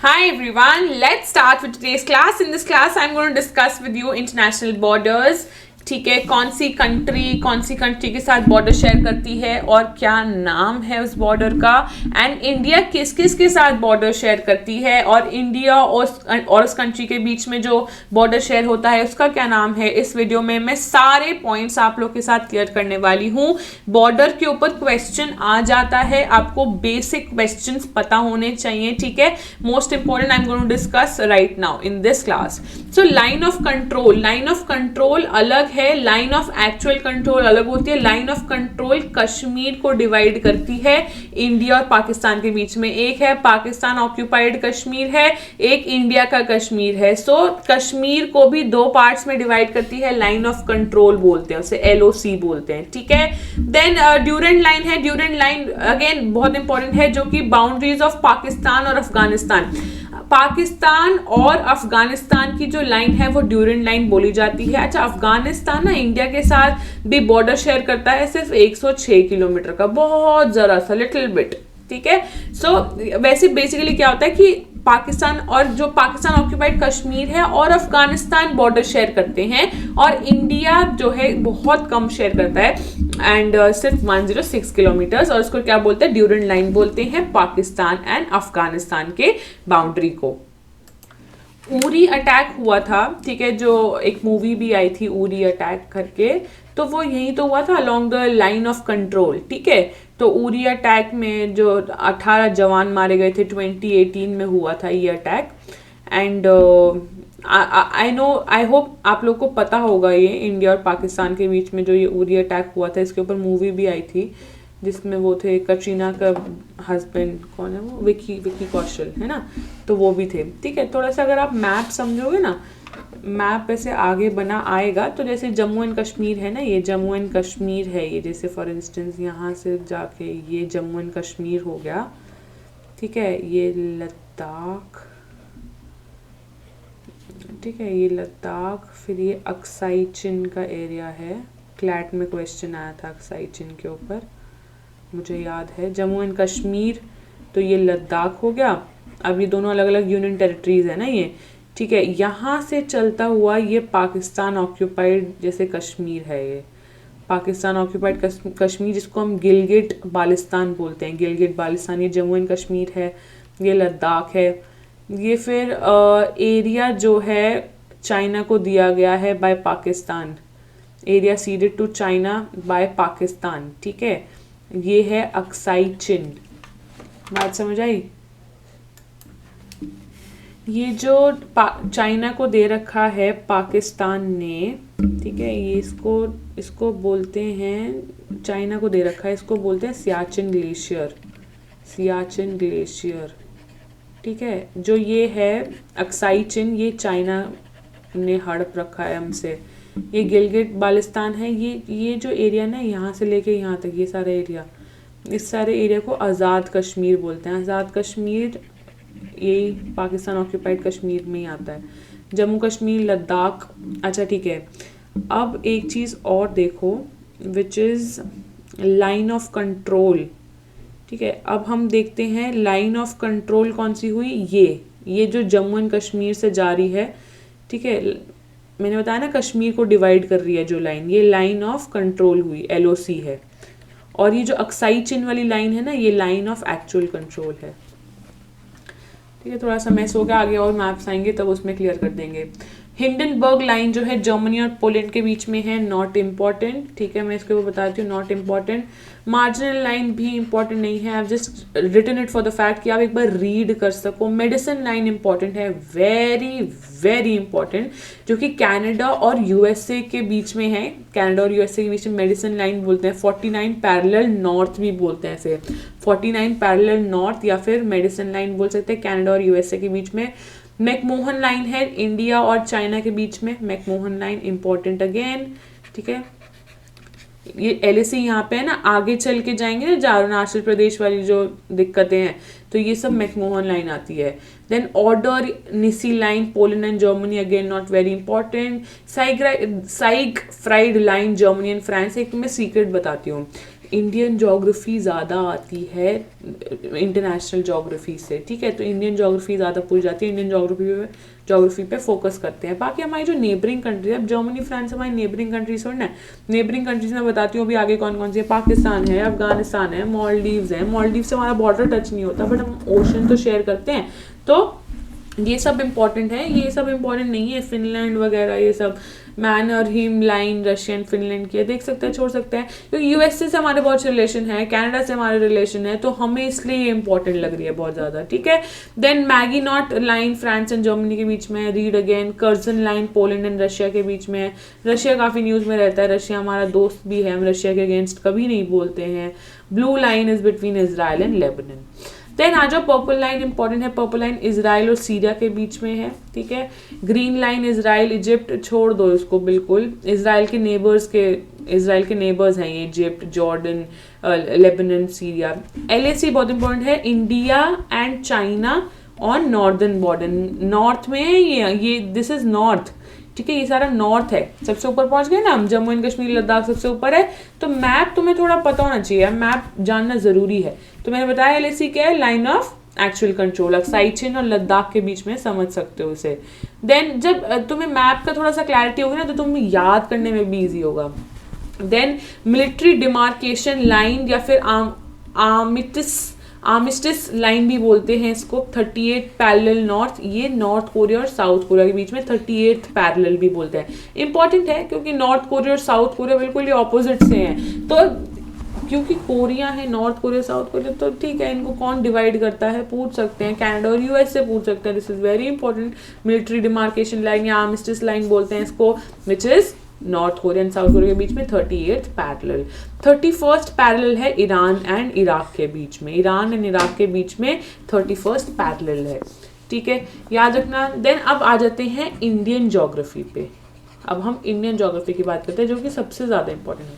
Hi everyone, let's start with today's class. In this class, I'm going to discuss with you international borders. ठीक है, कौन सी country के साथ border share करती है और क्या नाम है उस बॉर्डर का, एंड इंडिया किस किस के साथ बॉर्डर शेयर करती है, और इंडिया और उस कंट्री के बीच में जो बॉर्डर शेयर होता है उसका क्या नाम है। इस वीडियो में मैं सारे पॉइंट्स आप लोग के साथ क्लियर करने वाली हूँ। बॉर्डर के ऊपर क्वेश्चन आ जाता है, आपको बेसिक क्वेश्चंस पता होने चाहिए। ठीक है, most important I am going to discuss right now in this class. So line of control अलग है, लाइन ऑफ एक्चुअल कंट्रोल अलग होती है। लाइन ऑफ कंट्रोल कश्मीर को डिवाइड करती है इंडिया और पाकिस्तान के बीच में। एक है पाकिस्तान ऑक्यूपाइड कश्मीर है, एक इंडिया का कश्मीर है। सो कश्मीर को भी दो पार्ट्स में डिवाइड करती है, लाइन ऑफ कंट्रोल बोलते हैं उसे, LOC बोलते हैं। ठीक है, देन ड्यूरेंट लाइन है। ड्यूरेंट लाइन अगेन बहुत इंपॉर्टेंट है, जो कि बाउंड्रीज ऑफ पाकिस्तान और अफगानिस्तान, पाकिस्तान और अफगानिस्तान की जो लाइन है वो ड्यूरेंट लाइन बोली जाती है। अच्छा, अफगानिस्तान ना इंडिया के साथ भी बॉर्डर शेयर करता है सिर्फ 106 किलोमीटर का, बहुत जरा सा, लिटिल बिट। ठीक है, सो वैसे बेसिकली क्या होता है कि पाकिस्तान और जो पाकिस्तान ऑक्यूपाइड कश्मीर है और अफगानिस्तान बॉर्डर शेयर करते हैं, और इंडिया जो है बहुत कम शेयर करता है एंड सिर्फ 106 किलोमीटर, और इसको क्या बोलते हैं, ड्यूरेंट लाइन बोलते हैं पाकिस्तान एंड अफगानिस्तान के बाउंड्री को। उरी अटैक हुआ था, ठीक है, जो एक मूवी भी आई थी उरी अटैक करके, तो वो यही तो हुआ था along the line of control. ठीक है, तो उरी अटैक में जो 18 जवान मारे गए थे, 2018 में हुआ था ये अटैक। एंड आई होप आप लोग को पता होगा ये इंडिया और पाकिस्तान के बीच में जो ये उरी अटैक हुआ था, इसके ऊपर मूवी भी आई थी जिसमें वो थे, कटरीना का हस्बैंड कौन है वो, विकी कौशल है ना, तो वो भी थे। ठीक है, थोड़ा सा अगर आप मैप समझोगे ना, मैप ऐसे आगे बना आएगा, तो जैसे जम्मू एंड कश्मीर है ना, ये जम्मू एंड कश्मीर है, ये जैसे फॉर इंस्टेंस यहाँ से जाके ये जम्मू एंड कश्मीर हो गया। ठीक है, ये लद्दाख, ठीक है, ये लद्दाख, फिर ये अक्साई चिन का एरिया है। क्लैट में क्वेश्चन आया था अक्साई चिन के ऊपर, मुझे याद है। जम्मू एंड कश्मीर, तो ये लद्दाख हो गया। अब ये दोनों अलग अलग यूनियन टेरिटरीज है ना ये। ठीक है, यहाँ से चलता हुआ ये पाकिस्तान ऑक्यूपाइड जैसे कश्मीर है, ये पाकिस्तान ऑक्यूपाइड कश्मीर, जिसको हम गिलगिट बाल्टिस्तान बोलते हैं। गिलगिट बाल्टिस्तान, ये जम्मू एंड कश्मीर है, ये लद्दाख है। ये फिर एरिया जो है चाइना को दिया गया है by Pakistan, area ceded to China by Pakistan. ठीक है, ये है अक्साई चिन। बात समझ आई? ये जो चाइना को दे रखा है पाकिस्तान ने, ठीक है, ये इसको बोलते हैं, चाइना को दे रखा है, इसको बोलते हैं सियाचिन ग्लेशियर, सियाचिन ग्लेशियर। ठीक है, जो ये है अक्साई चिन, ये चाइना ने हड़प रखा है हमसे। ये गिलगिट बाल्टिस्तान है, ये जो एरिया ना, यहाँ से लेके यहाँ तक ये सारा एरिया, इस सारे एरिया को आज़ाद कश्मीर बोलते हैं। आज़ाद कश्मीर ये पाकिस्तान ऑक्यूपाइड कश्मीर में ही आता है। जम्मू कश्मीर, लद्दाख। अच्छा ठीक है, अब एक चीज़ और देखो, which is line of control. ठीक है, अब हम देखते हैं लाइन ऑफ कंट्रोल कौन सी हुई, ये जो जम्मू एंड कश्मीर से जारी है। ठीक है, मैंने बताया ना कश्मीर को डिवाइड कर रही है जो लाइन, ये लाइन ऑफ कंट्रोल हुई, LOC है। और ये जो अक्साई चिन वाली लाइन है ना, ये लाइन ऑफ एक्चुअल कंट्रोल है। ठीक है, थोड़ा सा मैस हो गया, आगे और मैप्स आएंगे तब उसमें क्लियर कर देंगे। हिंडनबर्ग लाइन जो है जर्मनी और पोलैंड के बीच में है, नॉट इम्पॉर्टेंट। ठीक है, मैं इसके ऊपर बताती हूँ, नॉट इम्पॉर्टेंट। मार्जिनल लाइन भी इंपॉर्टेंट नहीं है, I just written it for the fact कि आप एक बार रीड कर सको। मेडिसिन लाइन इंपॉर्टेंट है, वेरी वेरी इंपॉर्टेंट, जो कि कनाडा और USA के बीच में है। कनाडा और USA के बीच में मेडिसिन लाइन बोलते हैं। 49 पैरेलल नॉर्थ भी बोलते हैं इसे, 49 पैरेलल नॉर्थ, या फिर मेडिसिन लाइन बोल सकते हैं कनाडा और USA के बीच में। मैकमोहन लाइन है इंडिया और चाइना के बीच में, मैकमोहन लाइन इंपॉर्टेंट अगेन। ठीक है, ये LAC यहाँ पे है ना, आगे चल के जाएंगे ना, अरुणाचल प्रदेश वाली जो दिक्कतें हैं, तो ये सब मैकमोहन लाइन आती है। Then Oder Neisse line, Poland and Germany, again not very important. Siegfried line, Germany and France. एक मैं सीक्रेट बताती हूँ, इंडियन ज्योग्राफी ज़्यादा आती है इंटरनेशनल ज्योग्राफी से, ठीक है, तो इंडियन ज्योग्राफी ज़्यादा पूरी जाती है, इंडियन ज्योग्राफी पे फोकस करते हैं। बाकी हमारी जो नेबरिंग कंट्री है, अब जर्मनी फ्रांस हमारी नेबरिंग कंट्रीज थोड़ी ना, नेबरिंग कंट्रीज में बताती हूँ अभी आगे कौन कौन सी है। पाकिस्तान है, अफगानिस्तान है, मालदीव्स है। मालदीव से हमारा बॉर्डर टच नहीं होता, बट हम ओशन तो शेयर करते हैं, तो ये सब इम्पॉर्टेंट है। ये सब इम्पॉर्टेंट नहीं है, फिनलैंड वगैरह ये सब, मैनरहिम लाइन रशियन फिनलैंड की है, देख सकते हैं, छोड़ सकते हैं, क्योंकि यूएसए से हमारे बहुत रिलेशन है, कनाडा से हमारे रिलेशन है, तो हमें इसलिए ये इंपॉर्टेंट लग रही है बहुत ज़्यादा, ठीक है। Then Maginot line France and Germany के बीच में, read again Curzon line Poland and Russia के बीच में। रशिया काफ़ी न्यूज़ में रहता है, रशिया हमारा दोस्त भी है, हम रशिया के अगेंस्ट कभी नहीं बोलते हैं। Blue line is between Israel and Lebanon. Then आ जाओ, पर्पल लाइन इंपॉर्टेंट है, पर्पल लाइन इजराइल और सीरिया के बीच में है, ठीक है। ग्रीन लाइन इजराइल इजिप्ट, छोड़ दो इसको बिल्कुल, इजराइल के नेबर्स हैं ये, Egypt, Jordan, Lebanon, Syria. LAC बहुत इंपॉर्टेंट है, India and China on northern border, north में है ये दिस इज नॉर्थ, ठीक है, ये सारा नॉर्थ है। सबसे ऊपर पहुंच गए ना हम, जम्मू एंड कश्मीर लद्दाख सबसे ऊपर है, तो मैप तुम्हें थोड़ा पता होना चाहिए, मैप जानना जरूरी है। तो मैंने बताया LAC क्या है, लाइन ऑफ एक्चुअल कंट्रोल, आप साइचिन और लद्दाख के बीच में समझ सकते हो इसे। देन जब तुम्हें मैप का थोड़ा सा क्लैरिटी होगी ना, तो तुम्हें याद करने में भी ईजी होगा। देन मिलिट्री डिमार्केशन लाइन या फिर आर्मिस्टिस लाइन भी बोलते हैं इसको, 38 पैरेलल नॉर्थ, ये नॉर्थ कोरिया और साउथ कोरिया के बीच में 38 पैरेलल भी बोलते हैं। इंपॉर्टेंट है क्योंकि नॉर्थ कोरिया और साउथ कोरिया बिल्कुल ही ऑपोजिट से हैं, तो क्योंकि कोरिया है, नॉर्थ कोरिया साउथ कोरिया, तो ठीक है, इनको कौन डिवाइड करता है पूछ सकते हैं, कनाडा और यूएस से पूछ सकते हैं। This is very important, military demarcation line या आर्मिस्टिस लाइन बोलते हैं इसको, which is north Korea and south Korea के बीच में 38th पैरेलल। 31st पैरेलल है ईरान एंड इराक के बीच में, ईरान एंड इराक के बीच में 31st पैरेलल है, ठीक है, याद रखना। देन अब आ जाते हैं इंडियन ज्योग्राफी पे, अब हम इंडियन ज्योग्राफी की बात करते हैं, जो कि सबसे ज़्यादा इंपॉर्टेंट है।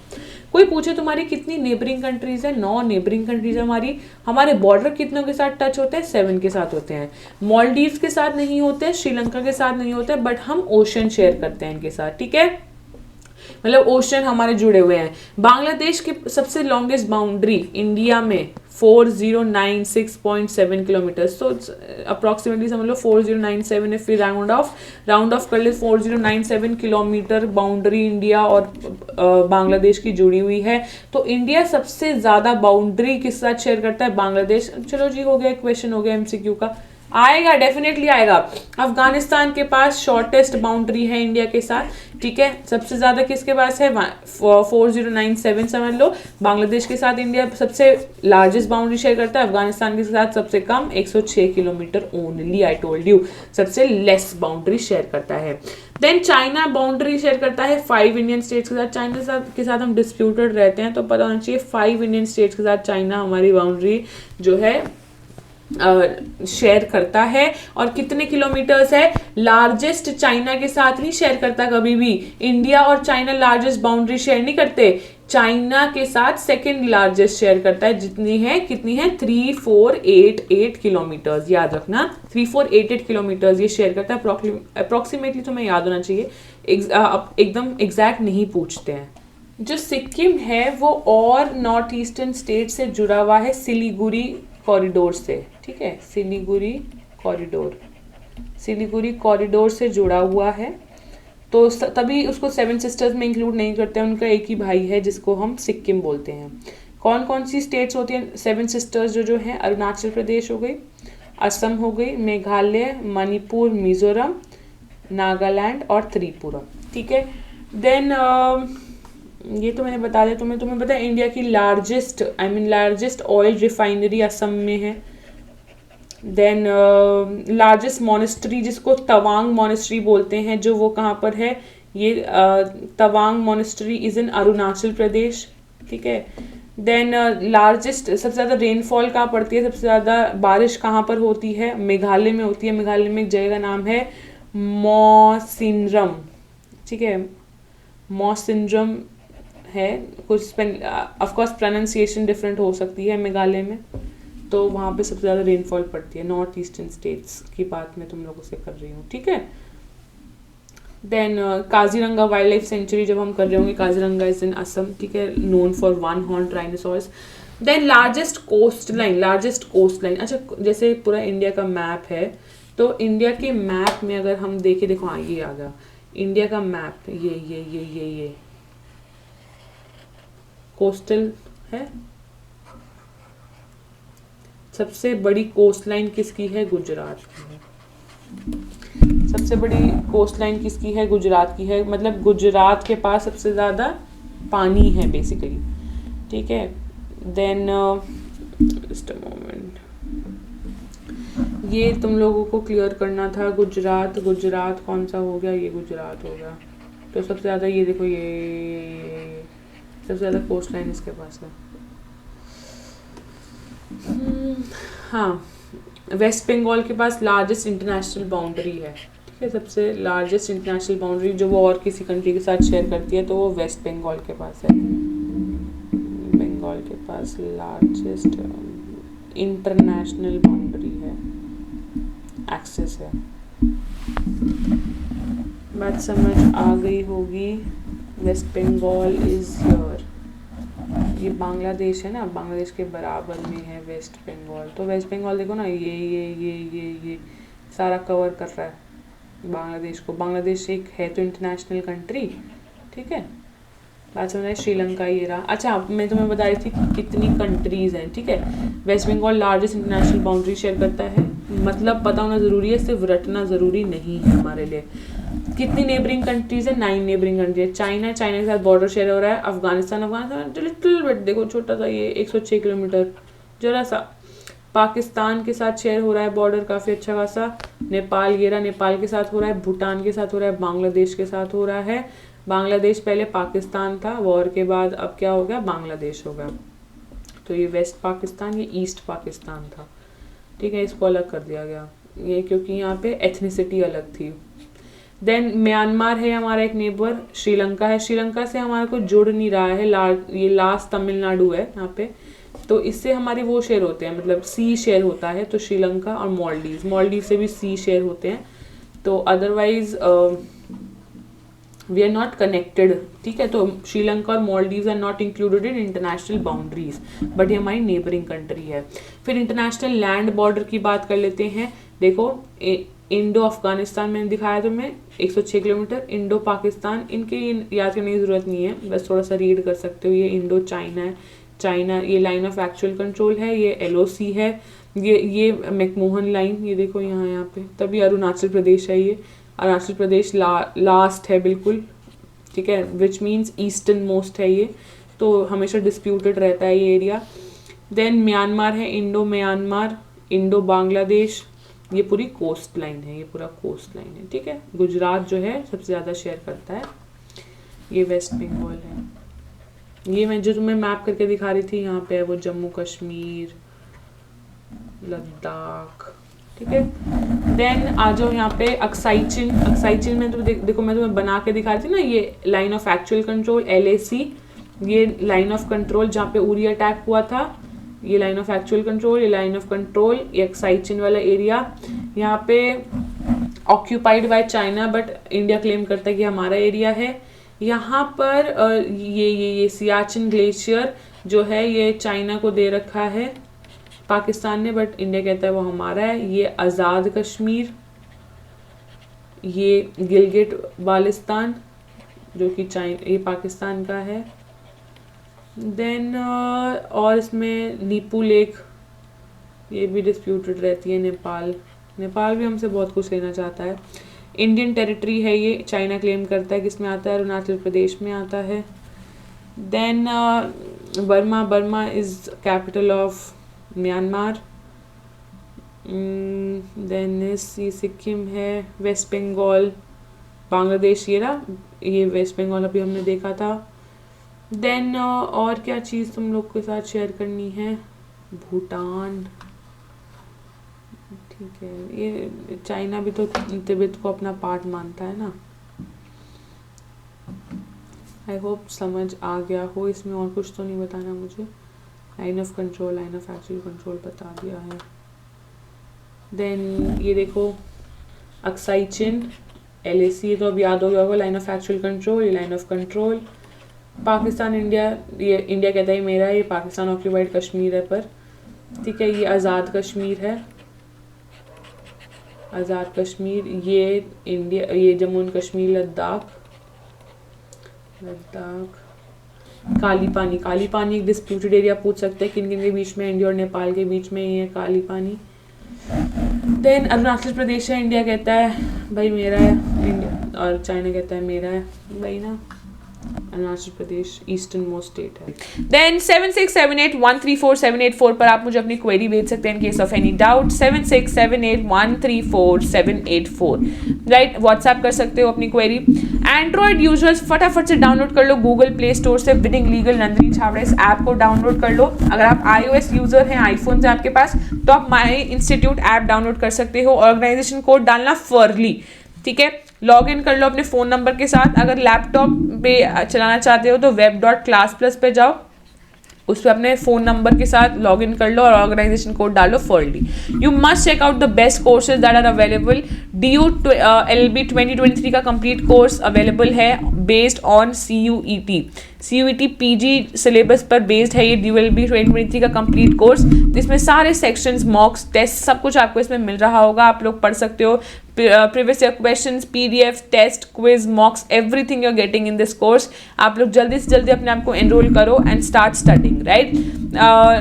कोई पूछे तुम्हारी कितनी नेबरिंग कंट्रीज है, 9 नेबरिंग कंट्रीज है हमारी। हमारे बॉर्डर कितनों के साथ टच होते हैं, 7 के साथ होते हैं। मालदीव्स के साथ नहीं होते, श्रीलंका के साथ नहीं होते, बट हम ओशन शेयर करते हैं इनके साथ, ठीक है, मतलब ओशन हमारे जुड़े हुए हैं। बांग्लादेश की सबसे लॉन्गेस्ट बाउंड्री इंडिया में 4096.7 किलोमीटर, तो अप्रॉक्सीमेटली समझ लो 4097 है, फिर राउंड ऑफ कर ले, 4097 किलोमीटर बाउंड्री इंडिया और बांग्लादेश की जुड़ी हुई है। तो इंडिया सबसे ज्यादा बाउंड्री किस साथ शेयर करता है, बांग्लादेश। चलो जी, हो गया, क्वेश्चन हो गया MCQ का, आएगा, डेफिनेटली आएगा। अफगानिस्तान के पास शॉर्टेस्ट बाउंड्री है इंडिया के साथ, ठीक है, सबसे ज्यादा किसके पास है, 4097 समझ लो। बांग्लादेश के साथ इंडिया सबसे लार्जेस्ट बाउंड्री शेयर करता है, अफगानिस्तान के साथ सबसे कम 106 kilometre only, I told you, सबसे लेस बाउंड्री शेयर करता है। देन चाइना बाउंड्री शेयर करता है 5 इंडियन स्टेट्स के साथ, चाइना के साथ हम डिस्प्यूटेड रहते हैं, तो पता होना चाहिए 5 इंडियन स्टेट्स के साथ चाइना हमारी बाउंड्री जो है शेयर करता है। और कितने किलोमीटर्स है, लार्जेस्ट चाइना के साथ नहीं शेयर करता कभी भी, इंडिया और चाइना लार्जेस्ट बाउंड्री शेयर नहीं करते, चाइना के साथ सेकंड लार्जेस्ट शेयर करता है, कितनी है 3488 किलोमीटर्स, याद रखना 3488 किलोमीटर्स ये शेयर करता है अप्रोक्सीमेटली, तुम्हें याद होना चाहिए, एकदम एग्जैक्ट नहीं पूछते हैं। जो सिक्किम है वो और नॉर्थ ईस्टर्न स्टेट से जुड़ा हुआ है सिलीगुड़ी कॉरिडोर से, ठीक है, सिलीगुड़ी कॉरिडोर से जुड़ा हुआ है, तो तभी उसको 7 सिस्टर्स में इंक्लूड नहीं करते हैं, उनका एक ही भाई है जिसको हम सिक्किम बोलते हैं। कौन कौन सी स्टेट्स होती हैं 7 सिस्टर्स जो हैं, अरुणाचल प्रदेश हो गई, असम हो गई, मेघालय, मणिपुर, मिजोरम, नागालैंड और त्रिपुरा, ठीक है। देन ये तो मैंने बता दिया तुम्हें पता है इंडिया की लार्जेस्ट ऑयल रिफाइनरी असम में है। देन लार्जेस्ट मॉनेस्ट्री जिसको तवांग मॉनेस्ट्री बोलते हैं, जो वो कहाँ पर है, ये Tawang monastery is in Arunachal Pradesh, ठीक है। देन लार्जेस्ट सबसे ज़्यादा रेनफॉल कहाँ पड़ती है, सबसे ज़्यादा बारिश कहाँ पर होती है, मेघालय में होती है, मेघालय में एक जगह का नाम है मौसिनरम, ठीक है, मौसिनरम है, कुछ ऑफकोर्स प्रोनाउंसिएशन डिफरेंट हो सकती है मेघालय में, तो वहाँ पे सबसे ज़्यादा रेनफॉल पड़ती है। नॉर्थ ईस्टर्न स्टेट्स की बात मैं तुम लोगों से कर रही हूँ, ठीक है। Then Kaziranga wildlife sanctuary जब हम कर रहे होंगे, काजीरंगा इज इन असम, ठीक है, known for one horn dinosaurs. Then largest coast line, अच्छा जैसे पूरा इंडिया का मैप है, तो इंडिया के मैप में अगर हम देखें, देखो हाँ ये आ गया इंडिया का मैप, ये कोस्टल है। सबसे बड़ी कोस्ट लाइन किसकी है? गुजरात की है। सबसे बड़ी कोस्ट लाइन किसकी है? गुजरात की है, मतलब गुजरात के पास सबसे ज़्यादा पानी है बेसिकली, ठीक है। देन जस्ट अ मोमेंट, ये तुम लोगों को क्लियर करना था। गुजरात कौन सा हो गया? ये गुजरात हो गया। तो सबसे ज़्यादा ये देखो, ये सबसे ज़्यादा कोस्ट लाइन इसके पास है। हाँ, वेस्ट बंगाल के पास लार्जेस्ट इंटरनेशनल बाउंड्री है, ठीक है। सबसे लार्जेस्ट इंटरनेशनल बाउंड्री जो वो और किसी कंट्री के साथ शेयर करती है, तो वो वेस्ट बंगाल के पास है। बंगाल के पास लार्जेस्ट इंटरनेशनल बाउंड्री है, एक्सेस है। बात समझ आ गई होगी। वेस्ट बंगाल इज हियर, ये बांग्लादेश है ना, बांग्लादेश के बराबर में है वेस्ट बंगाल। तो वेस्ट बंगाल देखो ना, ये सारा कवर कर रहा है बांग्लादेश को। बांग्लादेश एक है तो इंटरनेशनल कंट्री, ठीक है। बात समझ रहे? श्रीलंका ये रहा। अच्छा, मैं तुम्हें बता रही थी कितनी कंट्रीज हैं, ठीक है। West Bengal largest international boundary share करता है, मतलब पता होना ज़रूरी है, सिर्फ रटना ज़रूरी नहीं है हमारे लिए। कितनी नेबरिंग कंट्रीज है? 9 नेबरिंग कंट्री है। चाइना के साथ बॉर्डर शेयर हो रहा है। अफगानिस्तान लिटिल बिट, देखो छोटा सा, ये 106 किलोमीटर, जरा सा। पाकिस्तान के साथ शेयर हो रहा है बॉर्डर, काफ़ी अच्छा खासा। नेपाल ये रहा, नेपाल के साथ हो रहा है। भूटान के साथ हो रहा है। बांग्लादेश के साथ हो रहा है। बांग्लादेश पहले पाकिस्तान था, वॉर के बाद अब क्या हो गया? बांग्लादेश हो गया। तो ये वेस्ट पाकिस्तान, ये ईस्ट पाकिस्तान था, ठीक है। इसको अलग कर दिया गया ये, क्योंकि यहाँ पे एथनिसिटी अलग थी। देन म्यांमार है हमारा एक नेबर। श्रीलंका है, श्रीलंका से हमारा कोई जुड़ नहीं रहा है, ये लास्ट तमिलनाडु है यहाँ पे, तो इससे हमारे वो शेयर होते हैं, मतलब सी शेयर होता है। तो श्रीलंका और मालदीव से भी सी शेयर होते हैं। तो otherwise we are not connected, ठीक है। तो श्रीलंका और Maldives are not included in international boundaries, but ये हमारी नेबरिंग कंट्री है। फिर इंटरनेशनल लैंड बॉर्डर की बात कर लेते हैं। देखो इंडो अफगानिस्तान मैंने दिखाया तुम्हें 106 किलोमीटर। इंडो पाकिस्तान, इनके याद करने की ज़रूरत नहीं है, बस थोड़ा सा रीड कर सकते हो। ये इंडो चाइना है, चाइना ये लाइन ऑफ एक्चुअल कंट्रोल है। ये LOC है, ये मैकमोहन लाइन, ये देखो यहाँ पे। तभी अरुणाचल प्रदेश है, ये अरुणाचल प्रदेश लास्ट है बिल्कुल, ठीक है, विच मीन्स ईस्टर्न मोस्ट है ये, तो हमेशा डिस्प्यूटेड रहता है ये एरिया। देन म्यांमार है, इंडो म्यांमार, इंडो बांग्लादेश, ये पूरी कोस्ट लाइन है, ये पूरा कोस्ट लाइन है, ठीक है। गुजरात जो है सबसे ज़्यादा शेयर करता है। ये वेस्ट बंगाल है। ये मैं जो तुम्हें मैप करके दिखा रही थी, यहाँ पे है वो जम्मू कश्मीर, लद्दाख, ठीक है। देन आ जाओ यहाँ पे अक्साई चिन में तो देखो मैं तुम्हें बना के दिखा रही थी ना, ये line of actual control LAC, ये लाइन ऑफ कंट्रोल जहाँ पे उरी अटैक हुआ था, ये लाइन ऑफ एक्चुअल कंट्रोल, ये लाइन ऑफ कंट्रोल, ये अक्साई चिन वाला एरिया। यहाँ पे occupied by China, but India claim करता है कि हमारा एरिया है। यहाँ पर ये सियाचिन ग्लेशियर जो है ये चाइना को दे रखा है पाकिस्तान ने, बट इंडिया कहता है वो हमारा है। ये आज़ाद कश्मीर, ये गिलगिट बाल्टिस्तान जो कि ये पाकिस्तान का है। देन और इसमें नीपू लेक, ये भी डिस्प्यूटेड रहती है। नेपाल भी हमसे बहुत कुछ लेना चाहता है। इंडियन टेरिटरी है ये, चाइना क्लेम करता है, किसमें आता है? अरुणाचल प्रदेश में आता है। Then Burma is capital of Myanmar. Then Sikkim है, वेस्ट बंगाल, बांग्लादेश ये रहा, ये वेस्ट बंगाल अभी हमने देखा था। देन और क्या चीज़ तुम लोग के साथ शेयर करनी है? भूटान, ठीक है। ये चाइना भी तो तिब्बत को अपना पार्ट मानता है ना। आई होप समझ आ गया हो। इसमें और कुछ तो नहीं बताना मुझे। Line of control, line of actual control बता दिया है। देन ये देखो अक्साई चिन, LAC तो अब याद हो गया होगा, लाइन ऑफ एक्चुअल कंट्रोल, ये line of control. Pakistan India, ये इंडिया कहता है मेरा, ये पाकिस्तान ऑक्यूपाइड कश्मीर है पर, ठीक है। ये आज़ाद कश्मीर है, आज़ाद कश्मीर। ये इंडिया, ये जम्मू एंड कश्मीर, लद्दाख, काली पानी, काली पानी एक डिस्प्यूटेड एरिया पूछ सकते हैं किन किन के बीच में, इंडिया और नेपाल के बीच में ये काली पानी। देन अरुणाचल प्रदेश है, इंडिया कहता है भाई मेरा है, इंडिया, और चाइना कहता है मेरा है भाई ना। Arunachal Pradesh eastern most state है। देन 7678134784 पर आप मुझे अपनी क्वेरी भेज सकते हैं in case of any doubt. 7678134784 right, WhatsApp कर सकते हो अपनी क्वेरी। एंड्रॉइड यूजर्स फटाफट से डाउनलोड कर लो गूगल प्ले स्टोर से विनिंग लीगल नंदिनी छाबड़ा इस ऐप को डाउनलोड कर लो। अगर आप iOS यूजर हैं, आईफोन से आपके पास, तो आप माई इंस्टीट्यूट ऐप डाउनलोड कर सकते हो। ऑर्गेनाइजेशन कोड डालना फर्ली, ठीक है। लॉग इन कर लो अपने फ़ोन नंबर के साथ। अगर लैपटॉप पे चलाना चाहते हो तो web.classplus पे जाओ, उस पर अपने फ़ोन नंबर के साथ लॉग इन कर लो और ऑर्गेनाइजेशन कोड डालो फर्ली। You must check out the best courses that are available. DU LLB 2023 का कंप्लीट कोर्स अवेलेबल है based on CUET PG syllabus पर बेस्ड है ये DU LLB 2023 का कंप्लीट कोर्स, जिसमें सारे सेक्शंस, मॉक्स, टेस्ट, सब कुछ आपको इसमें मिल रहा होगा। आप लोग पढ़ सकते हो previous year questions, PDF, test, quiz, mocks, everything you are getting in this course. आप लोग जल्दी से जल्दी अपने आप को एनरोल करो एंड स्टार्ट स्टडिंग राइट।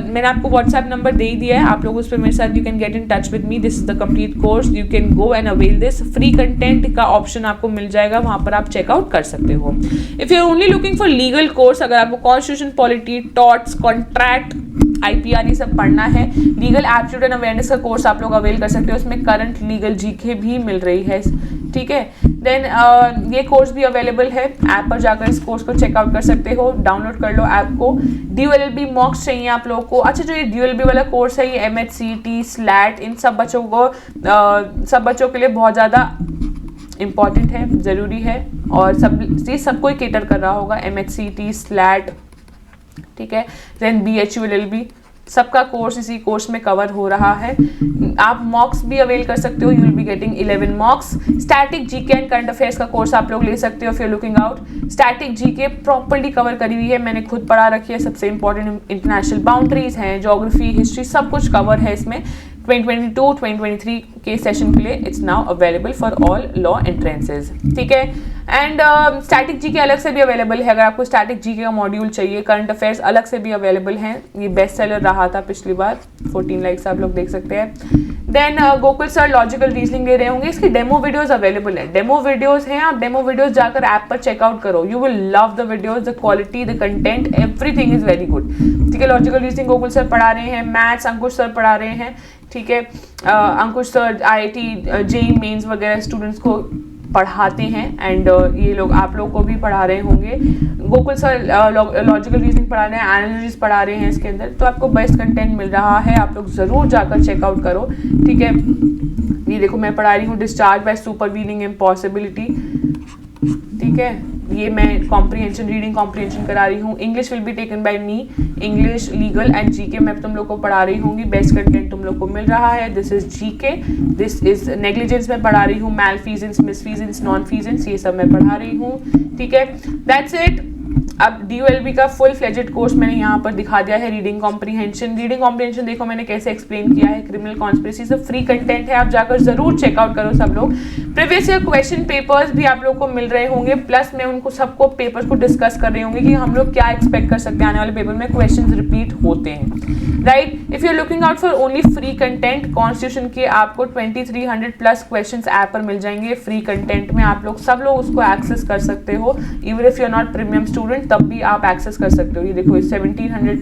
मैंने आपको व्हाट्सएप नंबर दे ही दिया है, आप लोग उस पर मेरे साथ you can get in touch with me. This is the complete course, you can go and avail this. Free content का ऑप्शन आपको मिल जाएगा, वहाँ पर आप चेकआउट कर सकते हो। If you are only looking for legal course, अगर आपको constitution, polity, torts, contract, IPR ये सब पढ़ना है, लीगल एप्टीट्यूड एंड अवेयरनेस का कोर्स आप लोग अवेल कर सकते हो। उसमें करंट लीगल GK भी मिल रही है, ठीक है। देन ये कोर्स भी अवेलेबल है, ऐप पर जाकर इस कोर्स को चेकआउट कर सकते हो। डाउनलोड कर लो ऐप को। DU LLB मॉक्स चाहिए आप लोगों को। अच्छा, जो ये DU LLB वाला कोर्स है, ये MHCT, SLAT, इन सब बच्चों को, सब बच्चों के लिए बहुत ज़्यादा इम्पॉर्टेंट है, ज़रूरी है, और सबको ही केटर कर रहा होगा। MHCT, SLAT, ठीक है। देन BHU LLB, सबका कोर्स इसी कोर्स में कवर हो रहा है। आप मॉक्स भी अवेल कर सकते हो, you will be getting 11 mocks. Static GK and current affairs का कोर्स आप लोग ले सकते हो if you are looking out. Static GK properly cover करी हुई है, मैंने खुद पढ़ा रखी है। सबसे इंपॉर्टेंट इंटरनेशनल बाउंड्रीज हैं, ज्योग्राफी, हिस्ट्री, सब कुछ कवर है इसमें। 2022-2023 के सेशन के लिए it's now available for all law entrances, ठीक है। एंड स्टैटिक GK अलग से भी अवेलेबल है, अगर आपको स्टैटिक GK का मॉड्यूल चाहिए। करंट अफेयर्स अलग से भी अवेलेबल हैं, ये बेस्ट सेलर रहा था पिछली बार, 14 लाइक्स आप लोग देख सकते हैं। Then Gokul sir logical reasoning दे रहे होंगे, इसकी डेमो वीडियोस अवेलेबल है। डेमो वीडियोस हैं, आप डेमो वीडियोस जाकर ऐप पर चेकआउट करो। You will love the videos, the quality, the content, everything is very good, ठीक है। लॉजिकल रीजनिंग गोकुल सर पढ़ा रहे हैं, मैथ्स अंकुश सर पढ़ा रहे हैं, ठीक है। अंकुश सर IIT JEE मेंस वगैरह स्टूडेंट्स को पढ़ाते हैं, एंड ये लोग आप लोग को भी पढ़ा रहे होंगे। गोकुल सर लॉजिकल रीजनिंग पढ़ा रहे हैं, एनालिसिस पढ़ा रहे हैं इसके अंदर, तो आपको बेस्ट कंटेंट मिल रहा है, आप लोग ज़रूर जाकर चेकआउट करो, ठीक है। ये देखो मैं पढ़ा रही हूँ डिस्चार्ज बाय सुपरवीनिंग इम्पॉसिबिलिटी, ठीक है। ये मैं कॉम्प्रिहेंशन, रीडिंग कॉम्प्रिहेंशन करा रही हूँ। English will be taken by me, English, legal and GK मैं तुम लोग को पढ़ा रही हूँगी। बेस्ट कंटेंट तुम लोग को मिल रहा है। This is GK, this is negligence मैं पढ़ा रही हूँ, मैलफीजेंस, मिसफीजेंस, नॉन फीजेंस, ये सब मैं पढ़ा रही हूँ, ठीक है। That's it. अब DU LLB का फुल फ्लेजेड कोर्स मैंने यहाँ पर दिखा दिया है। रीडिंग कॉम्प्रिहेंशन देखो मैंने कैसे एक्सप्लेन किया है। क्रिमिनल कॉन्स्पिरेसी सब फ्री कंटेंट है, आप जाकर जरूर चेकआउट करो सब लोग। प्रीवियस ईयर क्वेश्चन पेपर्स भी आप लोग को मिल रहे होंगे, प्लस मैं उनको सबको पेपर्स को डिस्कस कर रही होंगी कि हम लोग क्या एक्सपेक्ट कर सकते हैं आने वाले पेपर में। क्वेश्चन रिपीट होते हैं, right. If you are looking out for only free content, constitution के आपको 2300 प्लस क्वेश्चन ऐप पर मिल जाएंगे फ्री कंटेंट में। आप लोग सब लोग उसको एक्सेस कर सकते हो, even if you are not premium student तब भी आप एक्सेस कर सकते हो। ये देखो 1700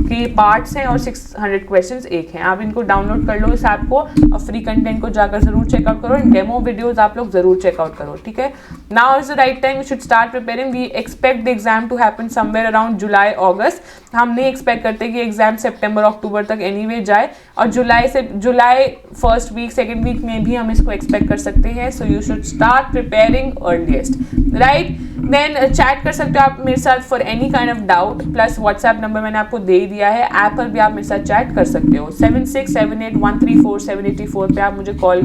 के पार्ट्स हैं और 600 क्वेश्चंस एक हैं। आप इनको डाउनलोड कर लो इस ऐप को और फ्री कंटेंट को जाकर जरूर चेकआउट करो। डेमो वीडियोस आप लोग जरूर चेकआउट करो, ठीक है। Now is the right time, we should start preparing. We expect the exam to happen somewhere around July August. हम नहीं एक्सपेक्ट करते कि एग्जाम सितंबर अक्टूबर तक एनीवे जाए, और जुलाई फर्स्ट वीक सेकेंड वीक में भी हम इसको एक्सपेक्ट कर सकते हैं. So you should start preparing earliest, right. Then chat कर सकते हो आप मेरे साथ for any kind of doubt. Plus WhatsApp number मैंने आपको दे दिया है, ऐप पर भी आप मेरे साथ चैट कर सकते हो. 7678134784 पे आप मुझे कॉल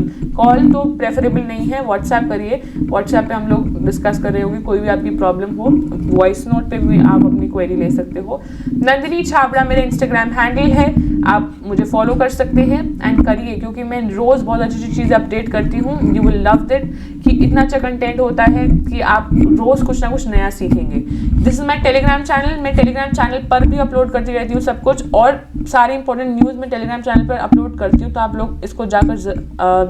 तो प्रेफरेबल नहीं है, व्हाट्सएप करिए. व्हाट्सएप पे हम लोग डिस्कस कर रहे होंगे. कोई भी आपकी प्रॉब्लम हो, वॉइस नोट पे भी आप अपनी क्वेरी ले सकते हो. नंदिनी छाबड़ा मेरा इंस्टाग्राम हैंडल है, आप मुझे फॉलो कर सकते हैं. एंड करिए, क्योंकि मैं रोज़ बहुत अच्छी अच्छी चीज़ अपडेट करती हूँ. यू विल लव दैट कि इतना अच्छा कंटेंट होता है कि आप रोज़ कुछ ना कुछ नया सीखेंगे. This is my Telegram channel. मैं टेलीग्राम चैनल पर भी अपलोड करती रहती हूँ सब कुछ, और सारी इंपॉर्टेंट न्यूज़ मैं टेलीग्राम चैनल पर अपलोड करती हूँ. तो आप लोग इसको जाकर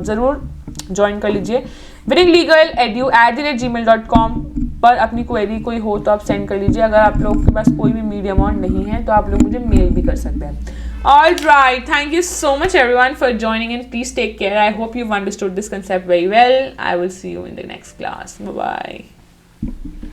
ज़रूर ज्वाइन कर लीजिए. winninglegaledu@gmail.com पर अपनी क्वेरी कोई हो तो आप सेंड कर लीजिए. अगर आप लोग के पास कोई भी मीडियम ऑन नहीं है तो आप लोग मुझे मेल भी कर सकते हैं. All right, thank you so much everyone for joining in. Please take care. I hope you've understood this concept very well. I will see you in the next class. Bye bye.